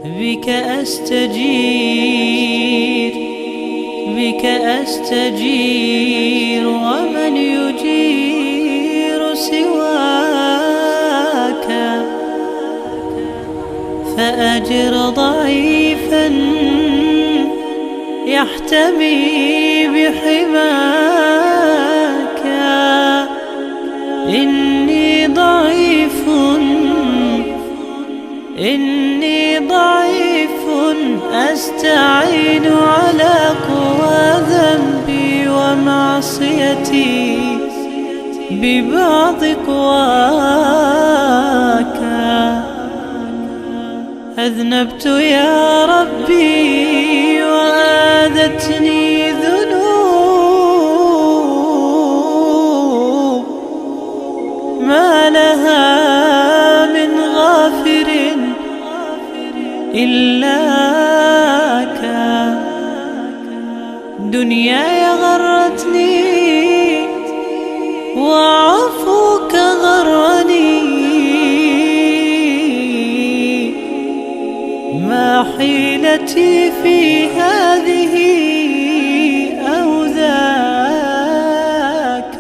بك أستجير بك أستجير ومن يجير سواك فأجر ضعيفا يحتمي بحماك إني ضعيف أستعين على قوى ذنبي ومعصيتي ببعض قواك أذنبت يا ربي وآذتني ذنوب ما لها من غافر إلاك دنياي غرتني وعفوك غرني ما حيلتي في هذه أو ذاك.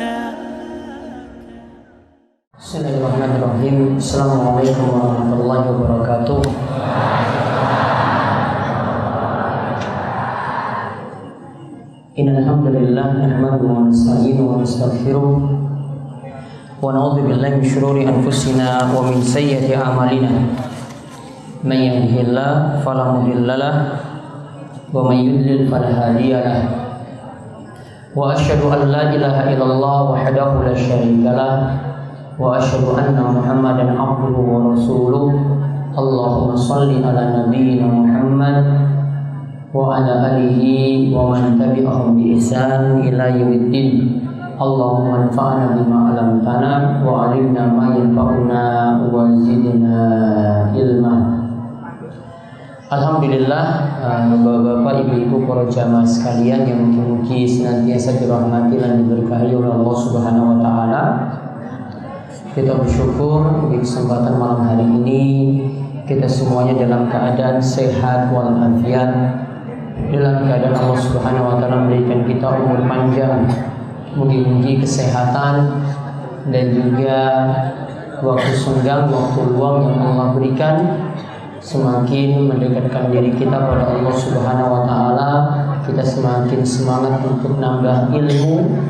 Bismillahirrahmanirrahim. Assalamualaikum warahmatullahi wabarakatuh. Innal hamdalillah nahmaduhu wa nasta'inuhu wa nastaghfiruh wa na'udzu billahi min shururi anfusina wa min sayyiati a'malina. May yahdihillahu fala mudilla lahu wa may yudlil fala hadiya lahu. Wa asyhadu an la ilaha illallah wahdahu la syarika lahu wa asyhadu anna Muhammadan abduhu wa rasuluh. Allahumma shalli ala nabiyyina Muhammad wa ala alihi wa man tabi'ahum bi ihsan ila yaumiddin. Allahumma anfa'na bima 'allamtana wa 'allimna ma yanfa'una wa zidna ilma. Alhamdulillah, Bapak-bapak, Ibu-ibu, para jamaah sekalian yang mungkin senantiasa dirahmati dan diberkahi oleh Allah Subhanahu wa taala. Kita bersyukur di kesempatan malam hari ini kita semuanya dalam keadaan sehat walafiat, dalam keadaan Allah Subhanahu wa taala memberikan kita umur panjang, mugi-mugi kesehatan dan juga waktu senggang, waktu luang yang Allah berikan semakin mendekatkan diri kita pada Allah Subhanahu wa taala. Kita semakin semangat untuk nambah ilmu,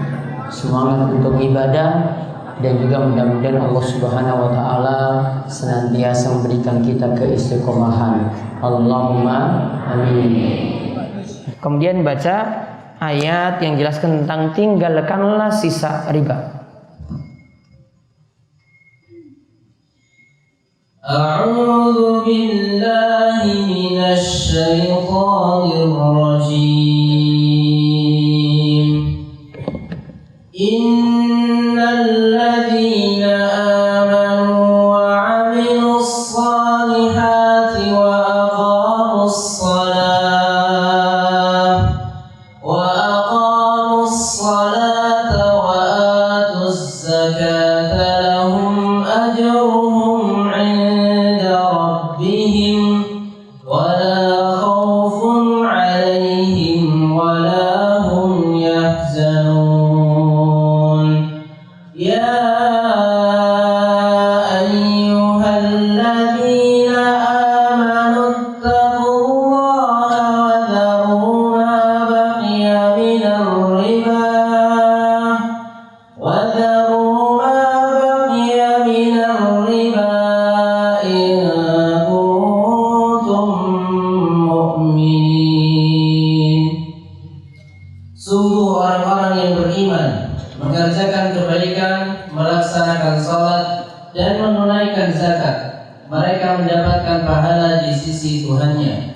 semangat untuk ibadah, dan juga mudah-mudahan Allah Subhanahu wa taala senantiasa memberikan kita keistiqomahan. Allahumma amin. Kemudian baca ayat yang jelaskan tentang tinggalkanlah sisa riba. A'udzu billahi minasy syaithanir rajim. Innal ladzina amanu wa 'amilus shalihati wa aqamus shalah wa atuz zakata lahum ajruhum 'inda rabbihim wa la khawfun 'alaihim wa la hum yahzanun. Ya ayyuhalladzina amanu ittaqullaha wa dharu ma baqiya minar riba in kuntum mu'minin. Sungguh orang-orang yang beriman mengerjakan kebaikan, melaksanakan salat dan menunaikan zakat, mereka mendapatkan pahala di sisi Tuhannya.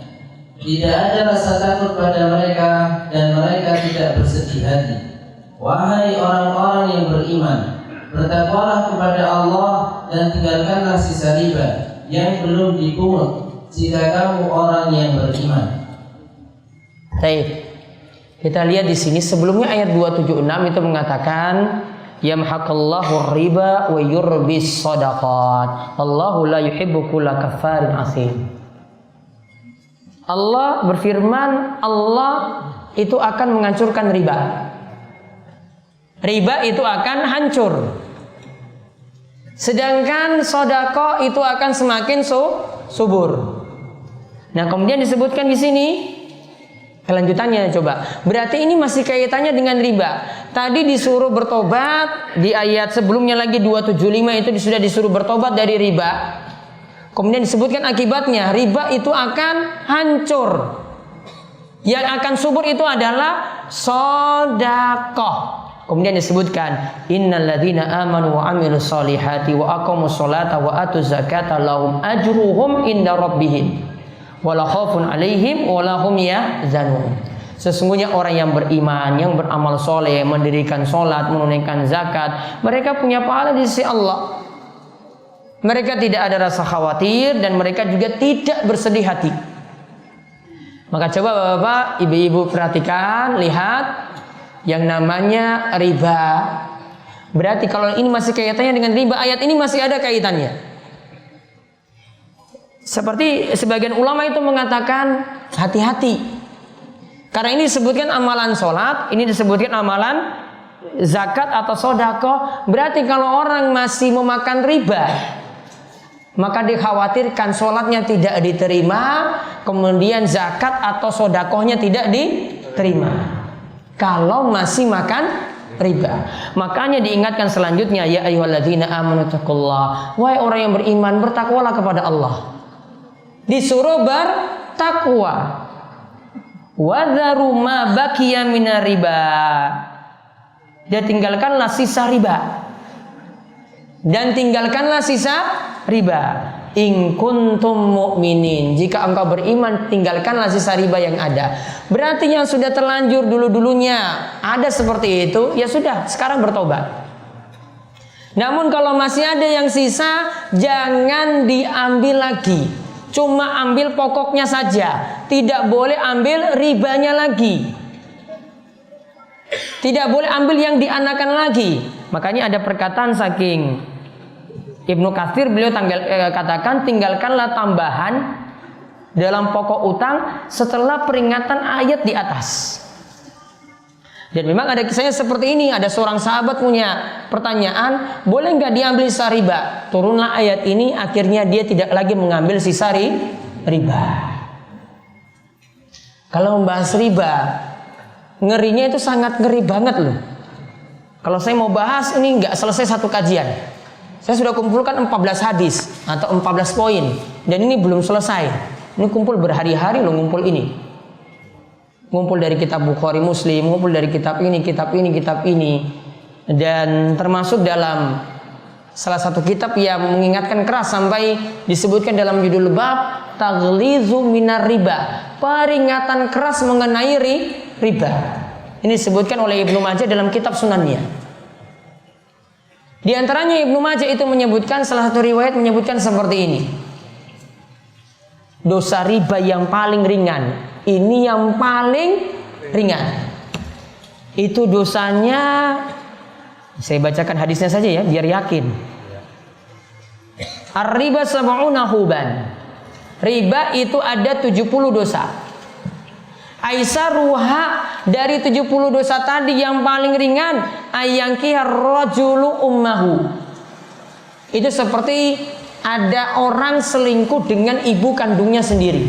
Tidak ada rasa takut pada mereka dan mereka tidak bersedih hati. Wahai orang-orang yang beriman, bertakwalah kepada Allah dan tinggalkanlah sisa riba yang belum dipungut jika kamu orang yang beriman. Baik. Kita lihat di sini sebelumnya ayat 276 itu mengatakan yamhaqallahu riba wa yurbis shadaqat. Allahu la yuhibbu kulla kaffarin asim. Allah berfirman, Allah itu akan menghancurkan riba. Riba itu akan hancur. Sedangkan sedekah itu akan semakin subur. Nah, kemudian disebutkan di sini kelanjutannya coba. Berarti ini masih kaitannya dengan riba. Tadi disuruh bertobat, di ayat sebelumnya lagi 275 itu sudah disuruh bertobat dari riba. Kemudian disebutkan akibatnya, riba itu akan hancur. Yang akan subur itu adalah sedekah. Kemudian disebutkan innalladzina amanu wa amilus solihati wa aqamus sholata wa atuz zakata lahum ajruhum inda rabbihim wala khaufun alaihim wala hum yahzanun. Sesungguhnya orang yang beriman, yang beramal soleh, mendirikan sholat, menunaikan zakat, mereka punya pahala di sisi Allah. Mereka tidak ada rasa khawatir dan mereka juga tidak bersedih hati. Maka coba bapak, ibu-ibu perhatikan, lihat yang namanya riba. Berarti kalau ini masih kaitannya dengan riba, ayat ini masih ada kaitannya. Seperti sebagian ulama itu mengatakan hati-hati. Karena ini disebutkan amalan sholat, ini disebutkan amalan zakat atau sedekah. Berarti kalau orang masih memakan riba, maka dikhawatirkan sholatnya tidak diterima, kemudian zakat atau sedekahnya tidak diterima. Kalau masih makan riba. Makanya diingatkan selanjutnya, ya ayyuhalladzina amanu taqullah. Wahai orang yang beriman, bertakwalah kepada Allah. Disuruh bertakwa. Wadharu ma baqiya minar riba. Dan tinggalkanlah sisa riba. Dan tinggalkanlah sisa riba. In kuntum mu'minin. Jika engkau beriman, tinggalkanlah sisa riba yang ada. Berarti yang sudah terlanjur dulu-dulunya ada seperti itu, ya sudah, sekarang bertobat. Namun kalau masih ada yang sisa, jangan diambil lagi. Cuma ambil pokoknya saja. Tidak boleh ambil ribanya lagi. Tidak boleh ambil yang dianakan lagi. Makanya ada perkataan saking Ibnu Katsir, beliau katakan tinggalkanlah tambahan dalam pokok utang setelah peringatan ayat di atas. Dan memang ada kisahnya seperti ini. Ada seorang sahabat punya pertanyaan, boleh nggak diambil sisa riba? Turunlah ayat ini, akhirnya dia tidak lagi mengambil sisa riba. Kalau membahas riba, ngerinya itu sangat ngeri banget loh. Kalau saya mau bahas ini nggak selesai satu kajian. Saya sudah kumpulkan 14 hadis atau 14 poin dan ini belum selesai. Ini kumpul berhari-hari loh ngumpul ini. Ngumpul dari kitab Bukhari Muslim, ngumpul dari kitab ini, kitab ini, kitab ini. Dan termasuk dalam salah satu kitab yang mengingatkan keras sampai disebutkan dalam judul bab taghlizu minar riba. Peringatan keras mengenai riba. Ini disebutkan oleh Ibnu Majah dalam kitab Sunannya. Di antaranya Ibnu Majah itu menyebutkan, salah satu riwayat menyebutkan seperti ini. Dosa riba yang paling ringan, ini yang paling ringan. Itu dosanya, saya bacakan hadisnya saja ya, biar yakin. Ar-riba sab'una huban. Riba itu ada 70 dosa. Aisaruha, dari 70 dosa tadi yang paling ringan, ayyangkihar rajulu ummahu. Itu seperti ada orang selingkuh dengan ibu kandungnya sendiri.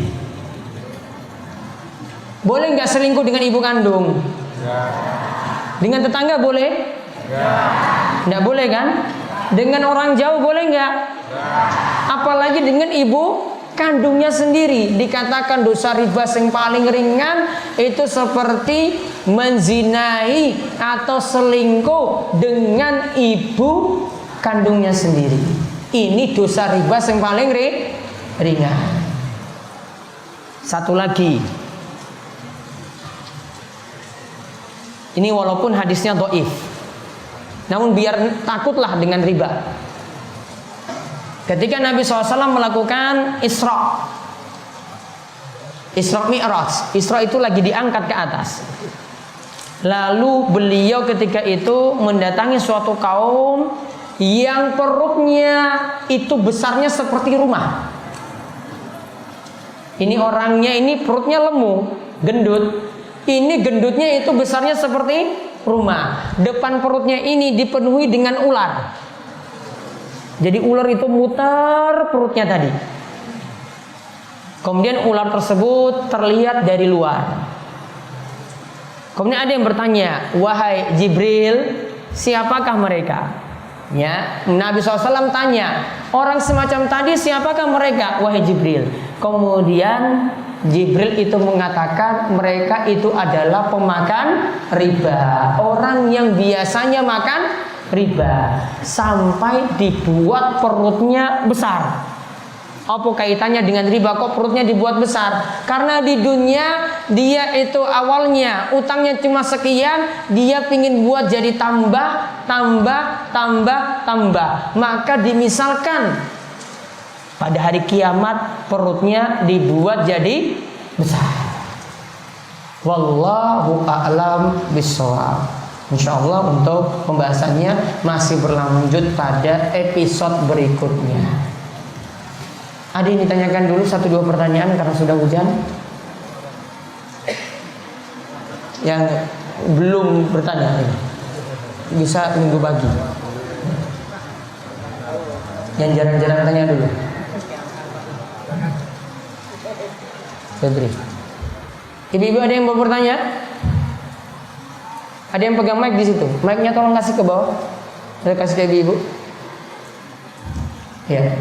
Boleh nggak selingkuh dengan ibu kandung? Dengan tetangga boleh? Nggak boleh kan? Dengan orang jauh boleh nggak? Apalagi dengan ibu kandungnya sendiri. Dikatakan dosa riba yang paling ringan itu seperti menzinai atau selingkuh dengan ibu kandungnya sendiri. Ini dosa riba yang paling ringan. Satu lagi, ini walaupun hadisnya dhaif, namun biar takutlah dengan riba. Ketika Nabi SAW melakukan Isra Mi'raj. Isra itu lagi diangkat ke atas. Lalu beliau ketika itu mendatangi suatu kaum yang perutnya itu besarnya seperti rumah. Ini orangnya ini perutnya lemu, gendut. Ini gendutnya itu besarnya seperti rumah. Depan perutnya ini dipenuhi dengan ular. Jadi ular itu muter perutnya tadi. Kemudian ular tersebut terlihat dari luar. Kemudian ada yang bertanya, wahai Jibril, siapakah mereka? Ya, Nabi SAW tanya, orang semacam tadi siapakah mereka? Wahai Jibril. Kemudian Jibril itu mengatakan mereka itu adalah pemakan riba, orang yang biasanya makan riba, sampai dibuat perutnya besar. Apa kaitannya dengan riba kok perutnya dibuat besar? Karena di dunia dia itu awalnya utangnya cuma sekian, dia pingin buat jadi tambah. Maka dimisalkan pada hari kiamat perutnya dibuat jadi besar. Wallahu a'lam bishawab. Insyaallah untuk pembahasannya masih berlanjut pada episode berikutnya. Ada yang ditanyakan dulu 1-2 pertanyaan karena sudah hujan. Yang belum bertanya bisa minggu pagi. Yang jarang-jarang tanya dulu. Febri. Ibu-ibu ada yang mau bertanya? Ada yang pegang mic di situ. Mic-nya tolong kasih ke bawah. Saya kasih ke ibu-ibu. Ya.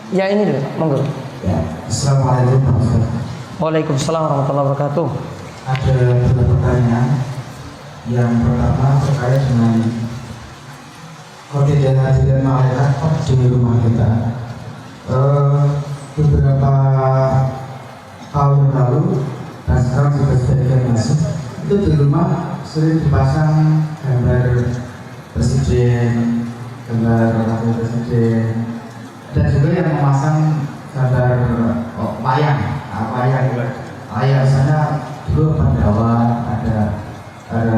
Ya ini dulu, monggo. Ya, Assalamualaikum warahmatullahi wabarakatuh. Waalaikumsalam warahmatullahi wabarakatuh. Ada 2 pertanyaan. Yang pertama terkait dengan ketidakhadiran malaikat di rumah kita. Beberapa tahun lalu dan sekarang juga sebagian masih itu di rumah sering dipasang gambar presiden, gambar wakil presiden, dan juga yang memasang gambar wayang sana dulu Pandawa, ada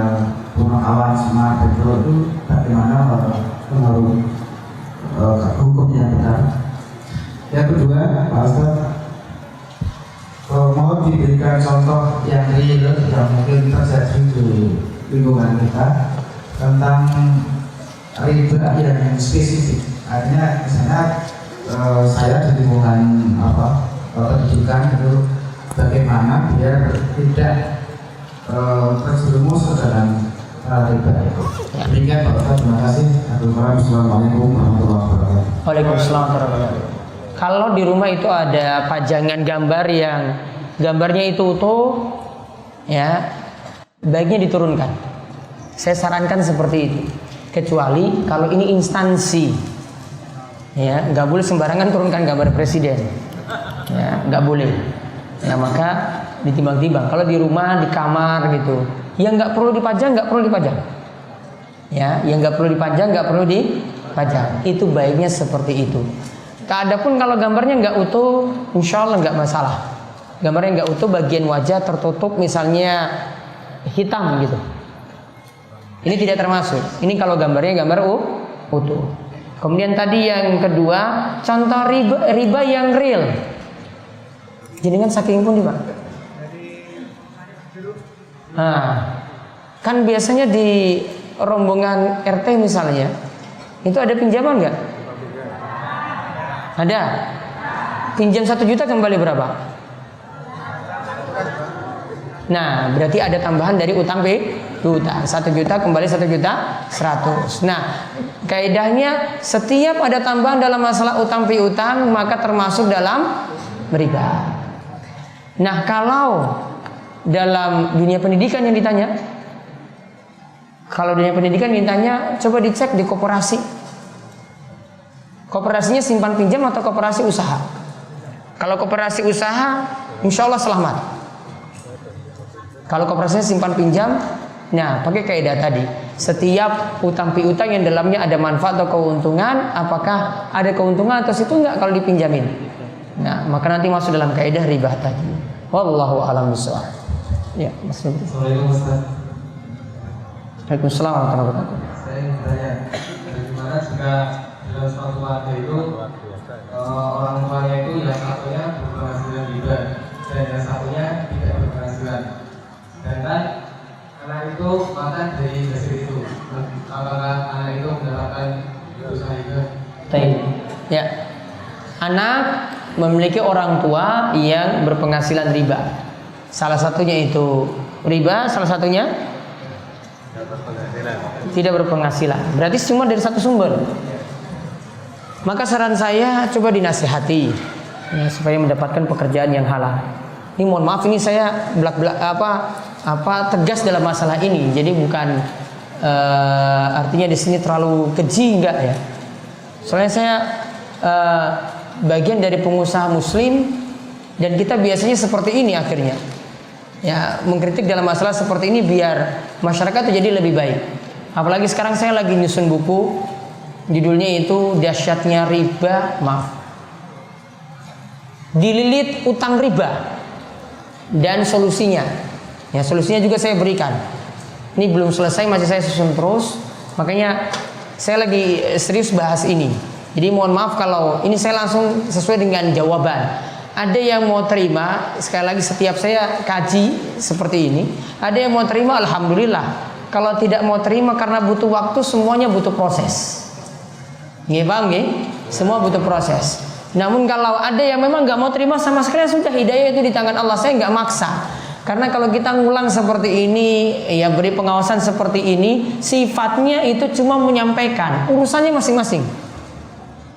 Punakawan, Semar, dan itu bagaimana pengaruh hukum yang benar. Yang kedua, Pak Ustaz, mau diberikan contoh yang real yang mungkin terjadi di lingkungan kita tentang riba yang spesifik. Artinya misalnya saya di lingkungan pendidikan itu bagaimana biar tidak terjerumus ke dalam riba itu. Demikian Pak Ustaz, terima kasih. Assalamualaikum warahmatullahi wabarakatuh. Waalaikumsalam warahmatullahi wabarakatuh. Kalau di rumah itu ada pajangan gambar yang gambarnya itu utuh, ya baiknya diturunkan. Saya sarankan seperti itu. Kecuali kalau ini instansi, ya nggak boleh sembarangan turunkan gambar presiden, ya nggak boleh. Ya maka ditimbang-timbang. Kalau di rumah, di kamar gitu, yang nggak perlu dipajang, nggak perlu dipajang. Ya, yang nggak perlu dipajang, nggak perlu dipajang. Itu baiknya seperti itu. Adapun kalau gambarnya nggak utuh, insya Allah nggak masalah. Gambarnya nggak utuh, bagian wajah tertutup, misalnya hitam gitu. Ini tidak termasuk. Ini kalau gambarnya gambar utuh. Kemudian tadi yang kedua, contoh riba yang real. Jenengan saking pun Pak. Nah, kan biasanya di rombongan RT misalnya, itu ada pinjaman nggak? Ada. Pinjam 1 juta kembali berapa? Nah, berarti ada tambahan dari utang piutang. 1 juta kembali 1.100.000. Nah, kaidahnya setiap ada tambahan dalam masalah utang piutang maka termasuk dalam riba. Nah, kalau dalam dunia pendidikan yang ditanya, kalau dunia pendidikan ditanya, coba dicek di koperasi. Koperasinya simpan pinjam atau koperasi usaha? Kalau koperasi usaha, insya Allah selamat. Kalau koperasinya simpan pinjam, nah pakai kaidah tadi. Setiap utang piutang yang dalamnya ada manfaat atau keuntungan, apakah ada keuntungan atau situ enggak kalau dipinjamin? Nah, maka nanti masuk dalam kaidah riba tadi. Wallahu a'lam bishawab. Ya, Mas Nubri. Assalamualaikum Ustaz. Waalaikumsalam warahmatullahi wabarakatuh. Saya ingin bertanya, bagaimana jika dalam suatu keluarga itu orang tuanya itu yang satunya berpenghasilan riba dan yang satunya tidak berpenghasilan, sedangkan anak itu makan dari hasil itu, apakah anak itu mendapatkan dosa riba? Baik. Ya. Anak memiliki orang tua yang berpenghasilan riba. Salah satunya itu riba, salah satunya tidak berpenghasilan. Berarti semua dari satu sumber. Maka saran saya coba dinasihati ya, supaya mendapatkan pekerjaan yang halal. Ini mohon maaf, ini saya tegas dalam masalah ini. Jadi bukan artinya di sini terlalu keji, enggak ya. Soalnya saya bagian dari pengusaha muslim dan kita biasanya seperti ini akhirnya. Ya, mengkritik dalam masalah seperti ini biar masyarakat itu jadi lebih baik. Apalagi sekarang saya lagi nyusun buku, judulnya itu Dahsyatnya Riba, Dililit Utang Riba dan Solusinya. Ya, solusinya juga saya berikan. Ini belum selesai, masih saya susun terus. Makanya saya lagi serius bahas ini. Jadi mohon maaf kalau ini saya langsung sesuai dengan jawaban. Ada yang mau terima, sekali lagi setiap saya kaji seperti ini. Ada yang mau terima, alhamdulillah. Kalau tidak mau terima karena butuh waktu, semuanya butuh proses. Nggih, Bang, nggih? Semua butuh proses. Namun kalau ada yang memang nggak mau terima sama sekali, sudah, hidayah itu di tangan Allah. Saya nggak maksa. Karena kalau kita ngulang seperti ini, ya beri pengawasan seperti ini, sifatnya itu cuma menyampaikan, urusannya masing-masing.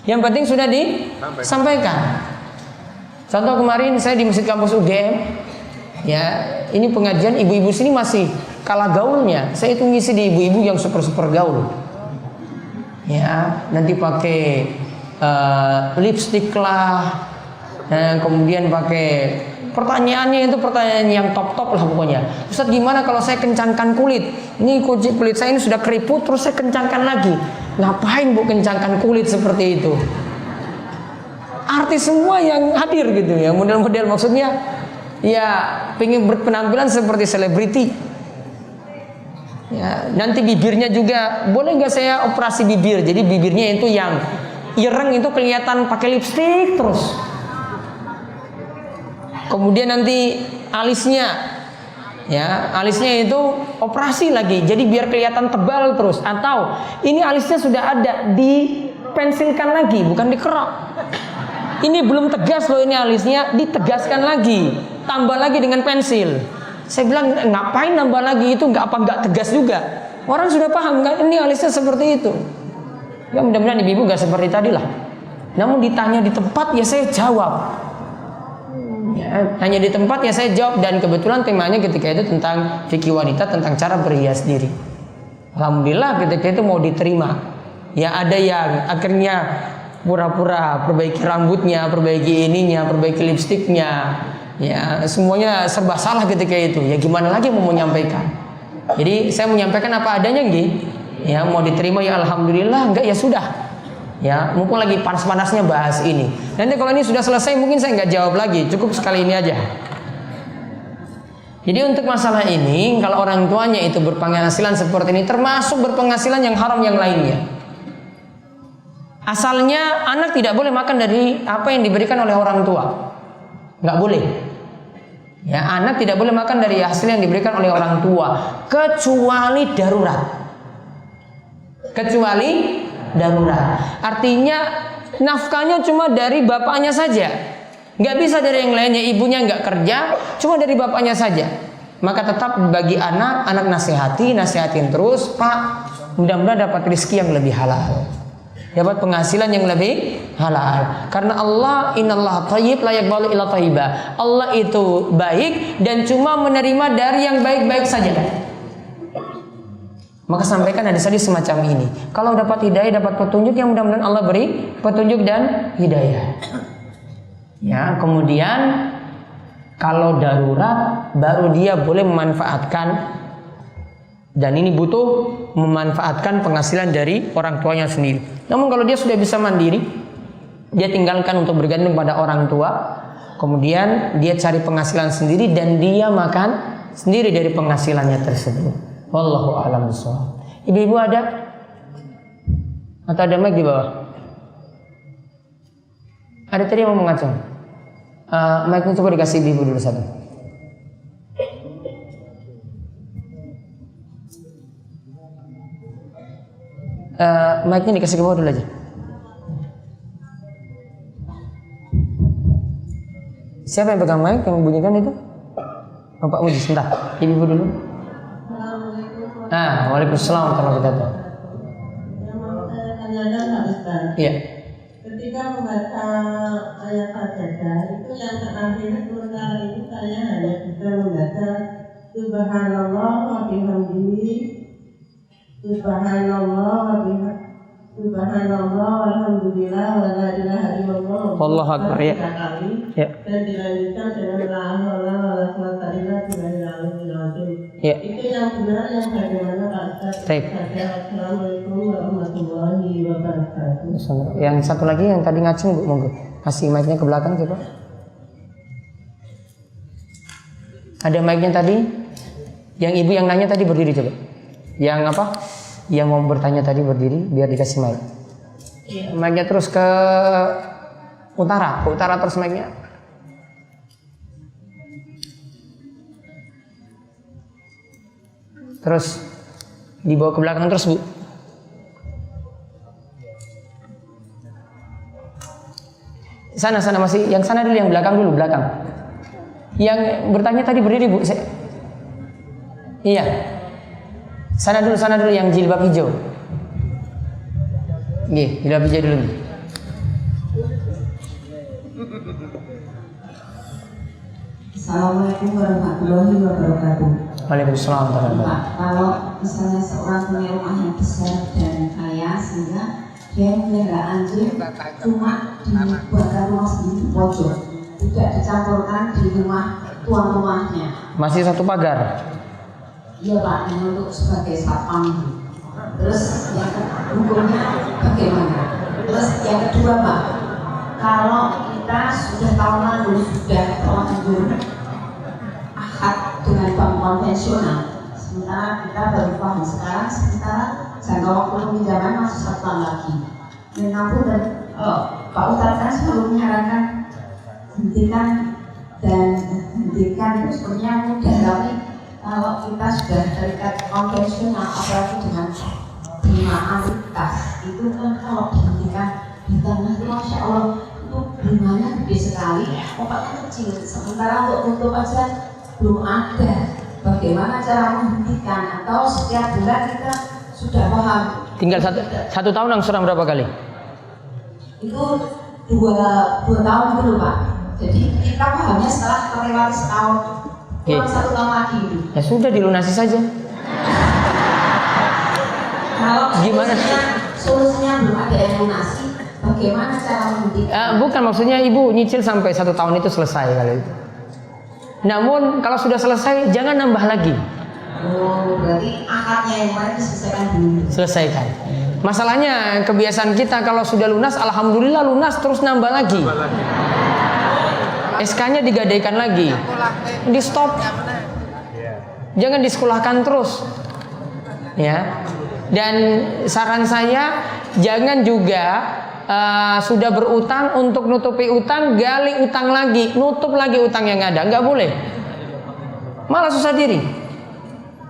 Yang penting sudah disampaikan. Contoh kemarin saya di Masjid Kampus UGM, ya ini pengajian ibu-ibu sini masih kalah gaulnya. Saya itu ngisi di ibu-ibu yang super gaul. Ya, nanti pakai lipstick lah, kemudian pakai pertanyaannya itu pertanyaan yang top lah pokoknya. Ustaz, gimana kalau saya kencangkan kulit? Ini kulit saya ini sudah keriput, terus saya kencangkan lagi. Ngapain Bu kencangkan kulit seperti itu? Artis semua yang hadir gitu ya, model-model maksudnya ya pengen berpenampilan seperti selebriti. Ya, nanti bibirnya juga boleh nggak saya operasi bibir? Jadi bibirnya itu yang ireng itu kelihatan pakai lipstik terus. Kemudian nanti alisnya, ya alisnya itu operasi lagi, jadi biar kelihatan tebal terus. Atau ini alisnya sudah ada, dipensilkan lagi, bukan dikerok. Ini belum tegas loh ini alisnya, ditegaskan lagi, tambah lagi dengan pensil. Saya bilang ngapain nambah lagi, itu nggak tegas juga. Orang sudah paham kan ini alisnya seperti itu. Ya mudah-mudahan ibu-ibu nggak seperti tadi lah. Namun ditanya di tempat ya saya jawab. Ya, hanya di tempat ya saya jawab, dan kebetulan temanya ketika itu tentang fikih wanita, tentang cara berhias diri. Alhamdulillah ketika itu mau diterima. Ya ada yang akhirnya pura-pura perbaiki rambutnya, perbaiki ininya, perbaiki lipstiknya, ya semuanya serba salah ketika itu. Ya gimana lagi mau menyampaikan? Jadi saya menyampaikan apa adanya, nggih. Ya mau diterima ya alhamdulillah, enggak ya sudah. Ya mumpung lagi panas-panasnya bahas ini. Nanti kalau ini sudah selesai mungkin saya nggak jawab lagi, cukup sekali ini aja. Jadi untuk masalah ini, kalau orang tuanya itu berpenghasilan seperti ini, termasuk berpenghasilan yang haram yang lainnya. Asalnya anak tidak boleh makan dari apa yang diberikan oleh orang tua, nggak boleh. Ya, anak tidak boleh makan dari hasil yang diberikan oleh orang tua, kecuali darurat. Kecuali darurat. Artinya nafkahnya cuma dari bapaknya saja, nggak bisa dari yang lainnya. Ibunya nggak kerja, cuma dari bapaknya saja. Maka tetap bagi anak nasihatin terus, Pak, mudah-mudahan dapat rezeki yang lebih halal, dapat penghasilan yang lebih halal. Karena Allah, innallaha thayyib la yaqbalu illa thayyiba. Allah itu baik dan cuma menerima dari yang baik-baik saja. Maka sampaikan hadis semacam ini. Kalau dapat hidayah, dapat petunjuk, yang mudah-mudahan Allah beri petunjuk dan hidayah. Ya, kemudian kalau darurat baru dia boleh memanfaatkan, dan ini butuh memanfaatkan penghasilan dari orang tuanya sendiri. Namun kalau dia sudah bisa mandiri, dia tinggalkan untuk bergantung pada orang tua. kemudian dia cari penghasilan sendiri dan dia makan sendiri dari penghasilannya tersebut. Wallahu a'lam bishawab. Ibu-ibu ada? Atau ada mic di bawah? Ada tadi yang mau mengacung? Mic-nya coba dikasih ibu dulu satu. Mic-nya dikasih ke bawah dulu aja. Siapa yang pegang mic yang membunyikan itu? Bapak Muji, sebentar. Ibu dulu. Waalaikumsalam warahmatullahi wabarakatuh. Yang mau saya tanyakan Pak Ustaz. Iya. Ketika membaca ayat Al-Sajdah itu yang terakhir sementara ini saya hanya bisa membaca Subhanallah wa bihamdihi, Subhanallah wa bihamdihi, Subhanallah walhamdulillah wa la ilaha illallah. Allahu akbar, ya. Ya. Dan dilanjutkan dengan la haula wa la quwwata illa billahil azim. Ya. Itu yang benar yang bagaimana Pak Ustaz? Baik. Assalamualaikum warahmatullahi wabarakatuh. Yang satu lagi yang tadi ngacung, Bu, monggo. Kasih mic-nya ke belakang coba. Ada mic-nya tadi? Yang ibu yang nanya tadi berdiri coba. Yang apa? Yang mau bertanya tadi berdiri biar dikasih mic. Mic-nya terus ke utara terus mic-nya. Terus dibawa ke belakang terus, Bu. Sana masih yang sana dulu, yang belakang dulu, belakang. Yang bertanya tadi berdiri, Bu. Iya. Sana dulu yang jilbab hijau. Nggih, jilbab hijau dulu. Assalamualaikum warahmatullahi wabarakatuh. Waalaikumsalam warahmatullahi wabarakatuh. Pak, kalau misalnya seorang punya rumah yang besar dan kaya sehingga dia melihara anjing cuma dibuatkan rumah sendiri di pojok, tidak dicampurkan di rumah tuan rumahnya. Masih satu pagar. Iya Pak, ini untuk sebagai satpam. Terus yang hukumnya bagaimana? Terus yang kedua Pak, kalau kita sudah tahun lalu sudah terlanjur akad dengan bank konvensional, sementara kita baru paham sekarang, sementara jangka waktu peminjaman masih 1 tahun lagi. Namun dan Pak Ustadz kan selalu menyarankan hentikan sebenarnya mudah, tapi kalau kita sudah terikat konvensional apalagi dengan bunga annuitas itu kan kalau dihentikan di tengah itu Masya Allah itu bunganya gede sekali, pokoknya kecil. Sementara untuk tutup aja belum ada. Bagaimana cara menghentikan atau setiap bulan kita sudah paham? Tinggal satu tahun angsuran berapa kali? Itu dua tahun dulu Pak. Jadi kita pahamnya setelah terlewati setahun. Kurang 1 tahun lagi. Ya sudah, dilunasi saja. Kalau Gimana? solusinya belum ada yang lunasi, bagaimana cara menghentikan? Bukan, maksudnya ibu nyicil sampai 1 tahun itu selesai kali itu. Namun kalau sudah selesai jangan nambah lagi. Oh, berarti akadnya yang kemarin diselesaikan dulu. Selesaikan. Masalahnya kebiasaan kita kalau sudah lunas, alhamdulillah lunas, terus nambah lagi. SK-nya digadaikan lagi. Di stop. Jangan disekolahkan terus. Ya. Dan saran saya jangan juga sudah berutang untuk nutupi utang, gali utang lagi, nutup lagi utang yang ada. Nggak boleh. Malah susah diri.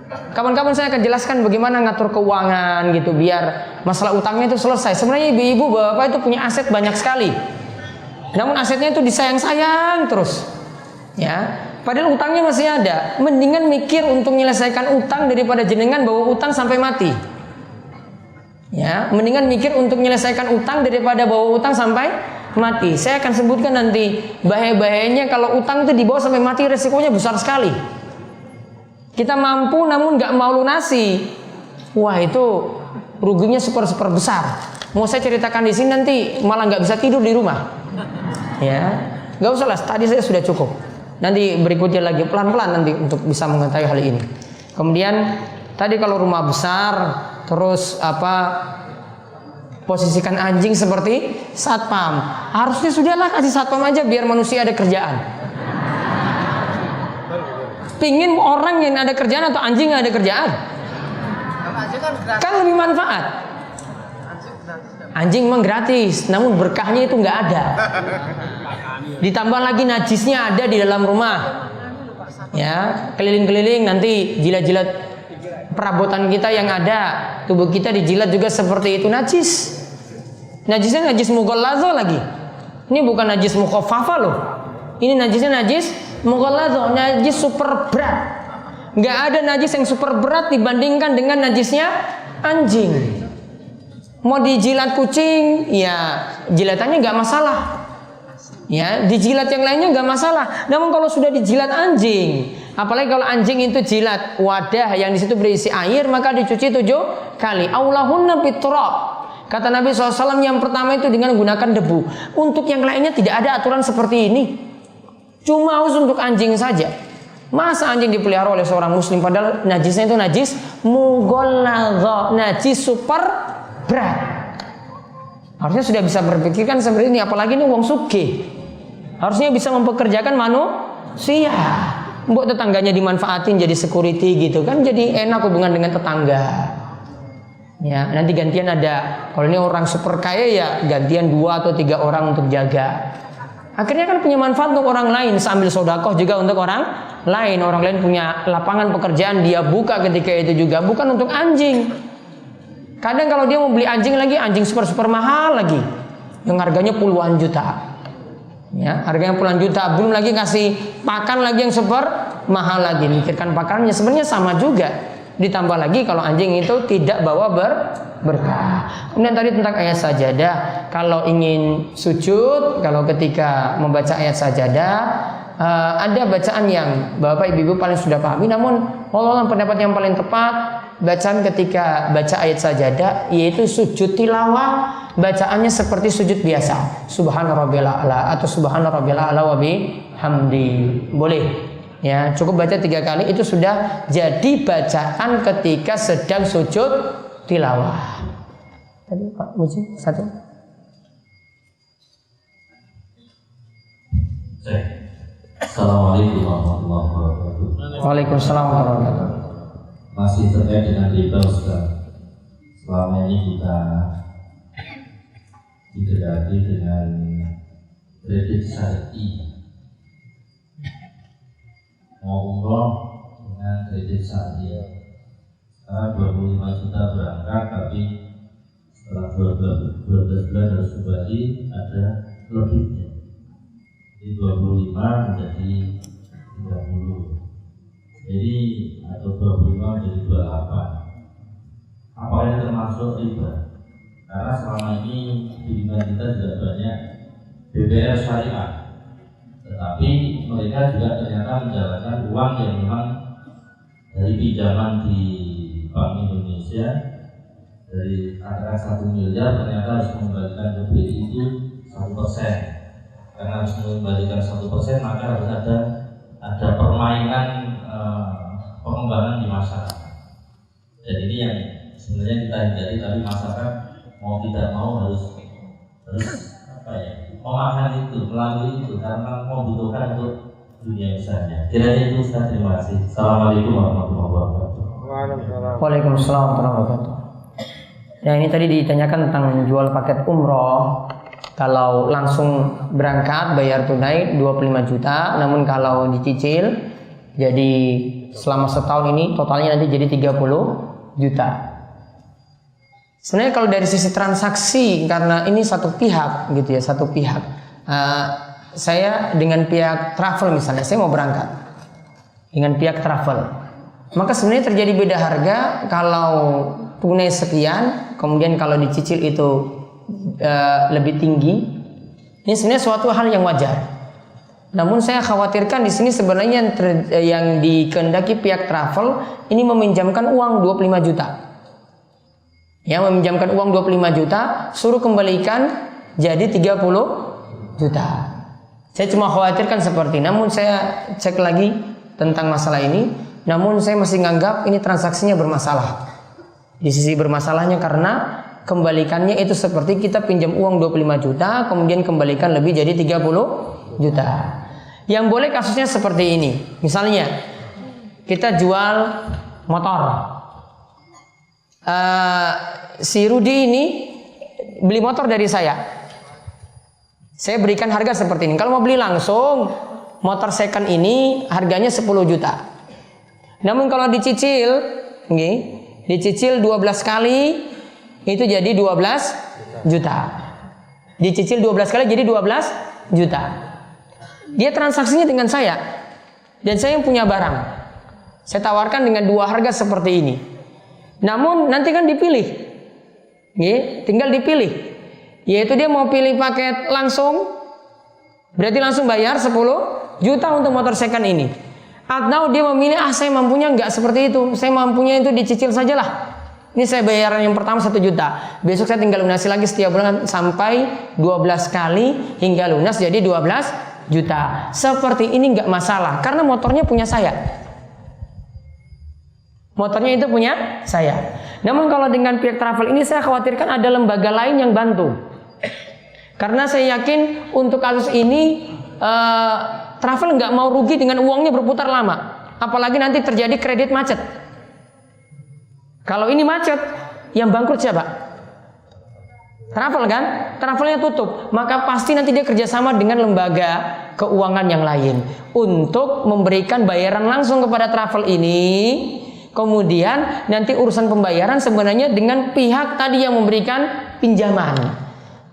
Kapan-kapan saya akan jelaskan bagaimana ngatur keuangan gitu biar masalah utangnya itu selesai. Sebenarnya ibu-ibu bapak itu punya aset banyak sekali. Namun asetnya itu disayang-sayang terus. Ya. Padahal utangnya masih ada. Mendingan mikir untuk menyelesaikan utang daripada jenengan bawa utang sampai mati. Ya, mendingan mikir untuk menyelesaikan utang daripada bawa utang sampai mati. Saya akan sebutkan nanti bahaya-bahayanya kalau utang itu dibawa sampai mati, resikonya besar sekali. Kita mampu namun nggak mau lunasi, wah itu ruginya super besar. Mau saya ceritakan di sini nanti malah nggak bisa tidur di rumah. Ya, nggak usah lah. Tadi saya sudah cukup. Nanti berikutnya lagi pelan-pelan nanti untuk bisa mengetahui hal ini. Kemudian tadi kalau rumah besar terus Posisikan anjing seperti satpam. Harusnya sudahlah kasih satpam aja biar manusia ada kerjaan. Pingin orang yang ada kerjaan atau anjing yang ada kerjaan? Kan lebih manfaat. Anjing memang gratis, namun berkahnya itu nggak ada. Ditambah lagi najisnya ada di dalam rumah. Ya, keliling-keliling nanti jilat-jilat perabotan kita yang ada, tubuh kita dijilat juga seperti itu, najis. Najisnya najis mughallaza lagi. Ini bukan najis mukhaffafa loh. Ini najisnya najis mughallaza, najis super berat. Nggak ada najis yang super berat dibandingkan dengan najisnya anjing. Mau dijilat kucing, ya jilatannya nggak masalah. Ya, dijilat yang lainnya nggak masalah. Namun kalau sudah dijilat anjing, apalagi kalau anjing itu jilat wadah yang di situ berisi air, maka dicuci 7 kali. Aulahunna biturab. Kata Nabi SAW, yang pertama itu dengan menggunakan debu. Untuk yang lainnya tidak ada aturan seperti ini. Cuma khusus untuk anjing saja. Masa anjing dipelihara oleh seorang muslim padahal najisnya itu najis mughalladha, najis super berat. Harusnya sudah bisa berpikirkan seperti ini, apalagi ini wong sugih. Harusnya bisa mempekerjakan manusia. Buat tetangganya dimanfaatin jadi security gitu kan, jadi enak hubungan dengan tetangga. Ya, nanti gantian ada. Kalau ini orang super kaya ya gantian 2 atau 3 orang untuk jaga. Akhirnya kan punya manfaat untuk orang lain, sambil sodakoh juga untuk orang lain. Orang lain punya lapangan pekerjaan, dia buka ketika itu juga, bukan untuk anjing. Kadang kalau dia mau beli anjing lagi, anjing super mahal lagi, yang harganya puluhan juta. Ya, harganya puluhan juta, belum lagi kasih pakan lagi yang super mahal lagi. Mikirkan pakannya sebenarnya sama juga. Ditambah lagi kalau anjing itu tidak bawa berkah. Kemudian tadi tentang ayat sajadah, kalau ingin sujud, kalau ketika membaca ayat sajadah, ada bacaan yang Bapak Ibu paling sudah pahami. Namun Allah pendapat yang paling tepat, bacaan ketika baca ayat sajadah yaitu sujud tilawah, bacaannya seperti sujud biasa, Subhana rabbiyal a'la atau Subhana rabbiyal a'la wa bihamdi. Boleh. Ya, cukup baca 3 kali itu sudah jadi bacaan ketika sedang sujud tilawah. Tadi Pak Muji 1. Assalamualaikum warahmatullahi wabarakatuh. Waalaikumsalam warahmatullahi wabarakatuh. Masih terkait dengan riba, Ustaz. Selama ini kita didekati dengan kredit syar'i. Mau umroh dengan kredit syar'i. Sekarang 25 juta berangkat, tapi setelah 12 bulan harus kembali ada lebihnya. Jadi 25 menjadi 30. Jadi atau 25 menjadi 28. Apa yang termasuk riba? Karena selama ini di lingkungan kita juga banyak BPR syariah, tetapi mereka juga ternyata menjalankan uang yang memang dari pinjaman di Bank Indonesia, dari antara 1 miliar ternyata harus mengembalikan ke BI itu 1%. Karena harus mengembalikan 1%, maka harus ada permainan pengembangan di masyarakat. Dan ini yang sebenarnya kita hindari, tapi masyarakat mau tidak mau harus memakan itu, melalui itu karena membutuhkan untuk dunia besarnya. Kiranya itu Ustaz, terima kasih. Assalamualaikum warahmatullahi wabarakatuh. Waalaikumsalam warahmatullahi wabarakatuh. Ya, ini tadi ditanyakan tentang jual paket umroh. Kalau langsung berangkat bayar tunai 25 juta, namun kalau dicicil jadi selama setahun ini totalnya nanti jadi 30 juta. Sebenarnya kalau dari sisi transaksi, karena ini satu pihak gitu ya, satu pihak. Saya dengan pihak travel misalnya, saya mau berangkat dengan pihak travel, maka sebenarnya terjadi beda harga kalau tunai sekian, kemudian kalau dicicil itu lebih tinggi. Ini sebenarnya suatu hal yang wajar. Namun saya khawatirkan di sini sebenarnya yang dikehendaki pihak travel ini meminjamkan uang 25 juta. Ya, meminjamkan uang 25 juta, suruh kembalikan jadi 30 juta. Saya cuma khawatirkan seperti. Namun saya cek lagi tentang masalah ini. Namun saya masih menganggap ini transaksinya bermasalah. Di sisi bermasalahnya karena kembalikannya itu seperti kita pinjam uang 25 juta, kemudian kembalikan lebih jadi 30 juta. Yang boleh kasusnya seperti ini. Misalnya, kita jual motor. Si Rudi ini beli motor dari saya. Saya berikan harga seperti ini. Kalau mau beli langsung, motor second ini harganya 10 juta. Namun kalau dicicil, dicicil 12 kali, itu jadi 12 juta. Dicicil 12 kali jadi 12 juta. Dia transaksinya dengan saya, dan saya yang punya barang. Saya tawarkan dengan dua harga seperti ini. Namun nanti kan dipilih, tinggal dipilih. Yaitu dia mau pilih paket langsung, berarti langsung bayar 10 juta untuk motor second ini. Atau dia memilih, saya mampunya nggak seperti itu, saya mampunya itu dicicil sajalah. Ini saya bayar yang pertama 1 juta, besok saya tinggal lunasi lagi setiap bulan sampai 12 kali hingga lunas jadi 12 juta. Seperti ini nggak masalah, karena motornya punya saya. Motornya itu punya saya. Namun kalau dengan pihak travel ini saya khawatirkan ada lembaga lain yang bantu. Karena saya yakin untuk kasus ini travel nggak mau rugi dengan uangnya berputar lama. Apalagi nanti terjadi kredit macet. Kalau ini macet, yang bangkrut siapa? Travel kan? Travelnya tutup. Maka pasti nanti dia kerjasama dengan lembaga keuangan yang lain untuk memberikan bayaran langsung kepada travel ini. Kemudian nanti urusan pembayaran sebenarnya dengan pihak tadi yang memberikan pinjaman.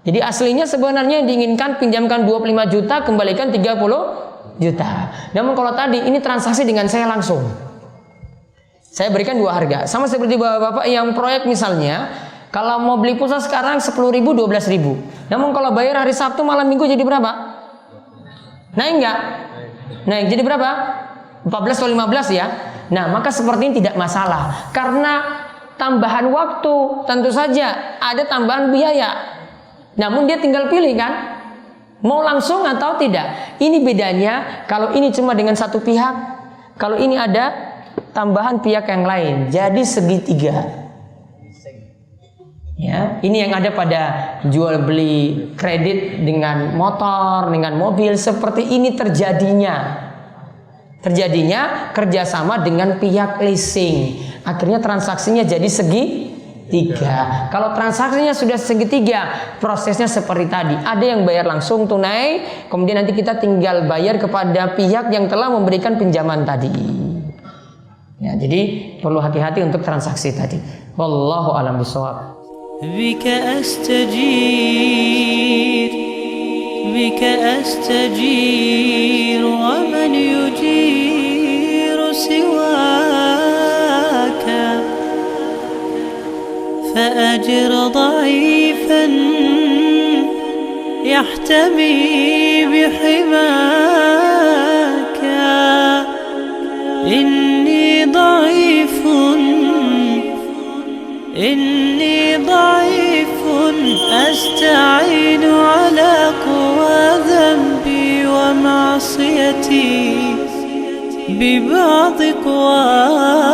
Jadi aslinya sebenarnya diinginkan pinjamkan 25 juta, kembalikan 30 juta. Namun kalau tadi ini transaksi dengan saya langsung. Saya berikan dua harga. Sama seperti bapak-bapak yang proyek misalnya, kalau mau beli pulsa sekarang 10.000, 12.000. Namun kalau bayar hari Sabtu malam Minggu jadi berapa? Naik enggak? Naik jadi berapa? 14 atau 15 ya. Nah, maka seperti ini tidak masalah. Karena tambahan waktu, tentu saja ada tambahan biaya. Namun dia tinggal pilih kan, mau langsung atau tidak. Ini bedanya kalau ini cuma dengan satu pihak, kalau ini ada tambahan pihak yang lain, jadi segitiga. Ya, ini yang ada pada jual beli kredit dengan motor, dengan mobil, seperti ini terjadinya kerjasama dengan pihak leasing. Akhirnya transaksinya jadi segitiga. Kalau transaksinya sudah segitiga, prosesnya seperti tadi. Ada yang bayar langsung tunai, kemudian nanti kita tinggal bayar kepada pihak yang telah memberikan pinjaman tadi. Ya, jadi perlu hati-hati untuk transaksi tadi. Wallahu a'lam bishawab. بك أستجير ومن يجير سواك فأجر ضعيفا يحتمي بحماك إني ضعيف أستعين على قوى ذنبي ومعصيتي ببعض قواك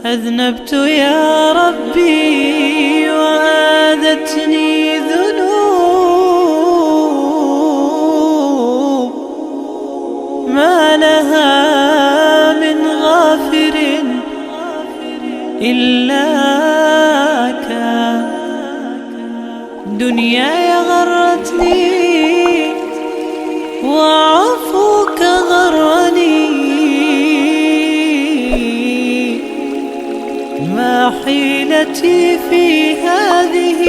أذنبت يا ربي وآذتني ذنوب ما لها من غافر إلاك دنياي غرتني وعفوك غرني ما حيلتي في هذه